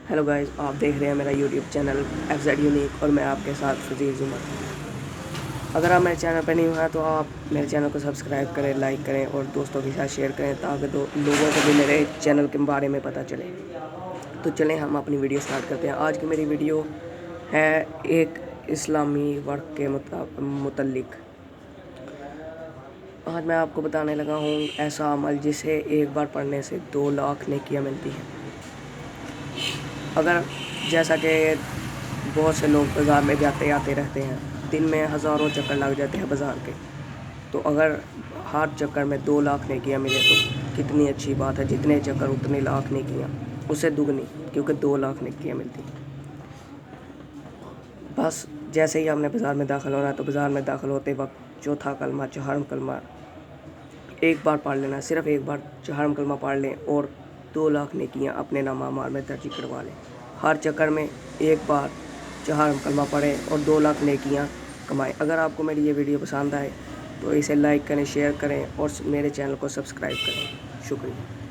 Hello guys, आप देख रहे हैं मेरा यूट्यूब चैनल FZ यूनिक और मैं आपके साथ फजील जुमर। अगर आप मेरे चैनल पर नहीं हुआ तो आप मेरे चैनल को सब्सक्राइब करें, लाइक करें और दोस्तों के साथ शेयर करें ताकि लोगों को भी मेरे चैनल के बारे में पता चले। तो चलें हम अपनी वीडियो स्टार्ट करते हैं। आज की मेरी वीडियो है एक इस्लामी वर्क के मुतल्लिक। आज मैं आपको बताने लगा हूँ ऐसा अमल जिसे एक बार पढ़ने से 2 लाख नेकियां मिलती हैं। अगर जैसा कि बहुत से लोग बाज़ार में जाते आते रहते हैं, दिन में हज़ारों चक्कर लग जाते हैं बाज़ार के, तो अगर हर चक्कर में 2 लाख नेकियां मिले तो कितनी अच्छी बात है। जितने चक्कर उतने लाख नेकियां, उससे दुगनी, क्योंकि 2 लाख नेकियां मिलती हैं। बस जैसे ही आपने बाज़ार में दाखिल होना है तो बाज़ार में दाखिल होते वक्त चौथा कलमा, चहारम कलमा एक बार पढ़ लेना। सिर्फ़ एक बार चहारम कलमा पढ़ लें और 2 लाख नेकियां अपने नाम आमार में दर्ज करवा लें। हर चक्कर में एक बार चहारम कलमा पढ़ें और 2 लाख नेकियां कमाएं। अगर आपको मेरी ये वीडियो पसंद आए तो इसे लाइक करें, शेयर करें और मेरे चैनल को सब्सक्राइब करें। शुक्रिया।